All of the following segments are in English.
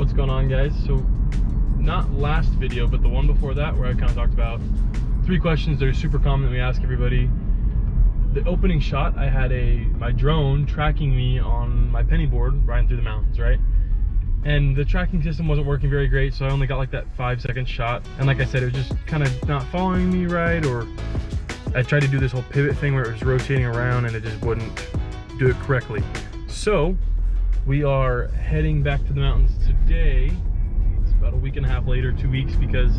What's going on, guys? So not last video, but the one before that, where I kind of talked about 3 questions that are super common that we ask everybody. The opening shot, I had my drone tracking me on my penny board riding through the mountains, right? And the tracking system wasn't working very great, so I only got like that 5-second shot. And like I said, it was just kind of not following me right, or I tried to do this whole pivot thing where it was rotating around and it just wouldn't do it correctly. So we are heading back to the mountains today. It's about a week and a half later, 2 weeks, because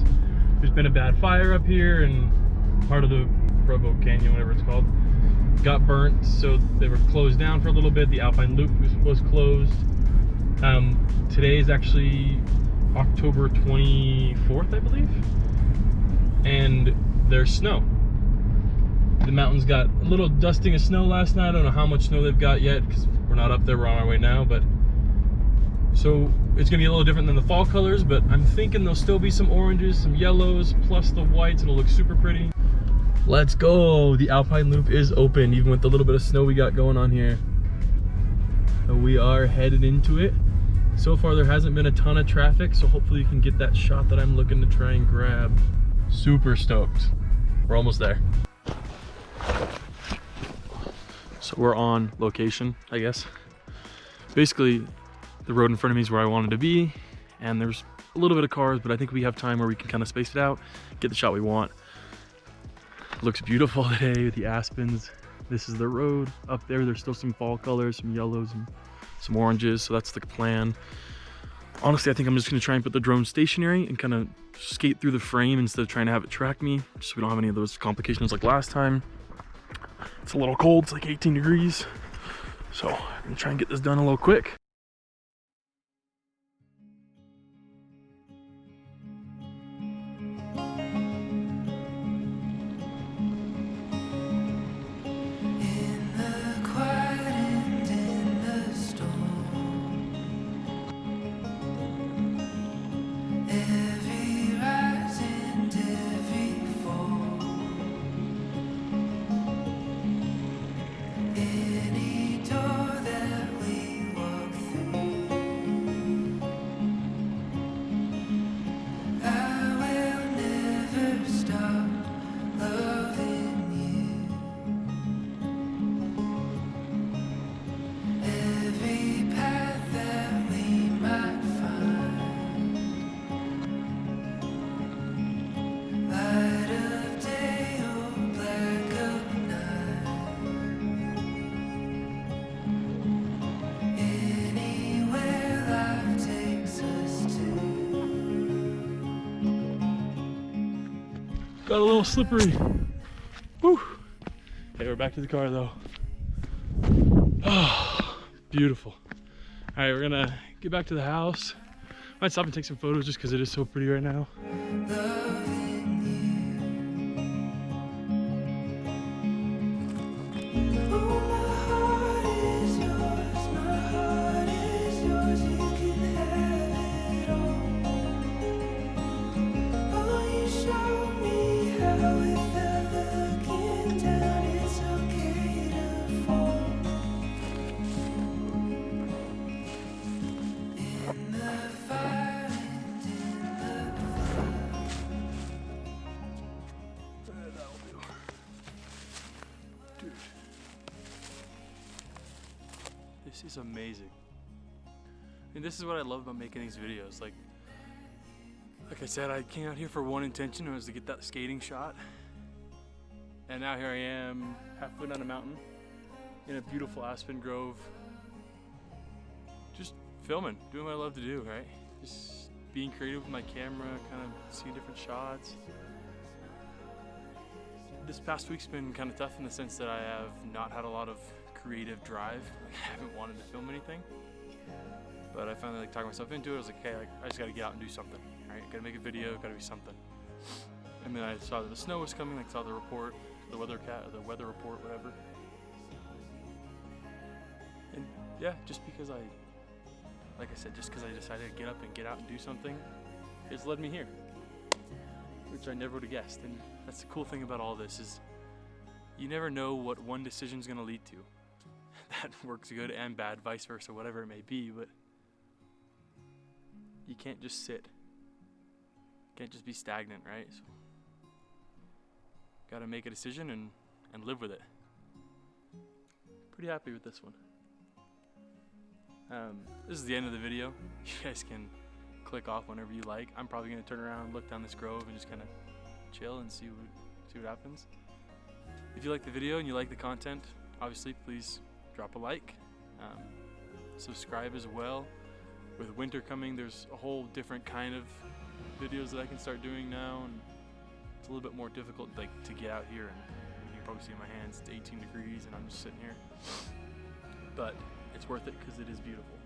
there's been a bad fire up here and part of the Provo Canyon, whatever it's called, got burnt, so they were closed down for a little bit. The Alpine Loop was closed. Today is actually October 24th, I believe, and there's snow. The mountains got a little dusting of snow last night. I don't know how much snow they've got yet because we're not up there, we're on our way now, but so it's gonna be a little different than the fall colors, but I'm thinking there'll still be some oranges, some yellows, plus the whites. It'll look super pretty. Let's go. The Alpine Loop is open, even with the little bit of snow we got going on here. So we are headed into it. So far there hasn't been a ton of traffic, so hopefully you can get that shot that I'm looking to try and grab. Super stoked. We're almost there. So we're on location, I guess. Basically, the road in front of me is where I wanted to be, and there's a little bit of cars, but I think we have time where we can kind of space it out, get the shot we want. Looks beautiful today with the aspens. This is the road. Up there, there's still some fall colors, some yellows and some oranges, so that's the plan. Honestly, I think I'm just gonna try and put the drone stationary and kind of skate through the frame instead of trying to have it track me, just so we don't have any of those complications like last time. It's a little cold, it's like 18 degrees. So I'm gonna try and get this done a little quick. Got a little slippery. Woo! Okay, we're back to the car though. Oh, beautiful. All right, we're gonna get back to the house. Might stop and take some photos just because it is so pretty right now. This is amazing. And this is what I love about making these videos. Like I said, I came out here for one intention, it was to get that skating shot. And now here I am, halfway down a mountain, in a beautiful aspen grove. Just filming, doing what I love to do, right? Just being creative with my camera, kind of seeing different shots. This past week's been kind of tough in the sense that I have not had a lot of creative drive. Like, I haven't wanted to film anything, but I finally talked myself into it. I was like, hey, I just gotta get out and do something, right? Gotta make a video, gotta be something. And then I saw that the snow was coming, saw the report, the weather report, whatever. And yeah, just because like I said, just because I decided to get up and get out and do something, it's led me here, which I never would have guessed. And that's the cool thing about all this is you never know what one decision is going to lead to. That works good and bad, vice versa, whatever it may be. But you can't just sit. Can't just be stagnant, right? So, gotta make a decision and live with it. Pretty happy with this one. This is the end of the video. You guys can click off whenever you like. I'm probably gonna turn around, look down this grove, and just kind of chill and see what happens. If you like the video and you like the content, obviously please drop a like. Subscribe as well. With winter coming, there's a whole different kind of videos that I can start doing now, and it's a little bit more difficult to get out here, and you can probably see my hands, it's 18 degrees and I'm just sitting here. But it's worth it because it is beautiful.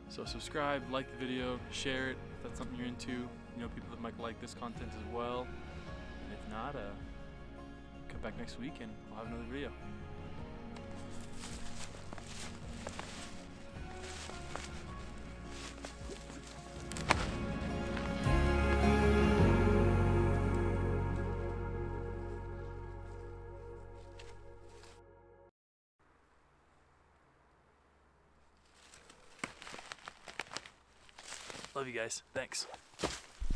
So subscribe, like the video, share it if that's something you're into. You know, people that might like this content as well. And if not, come back next week and we'll have another video. Love you guys. Thanks.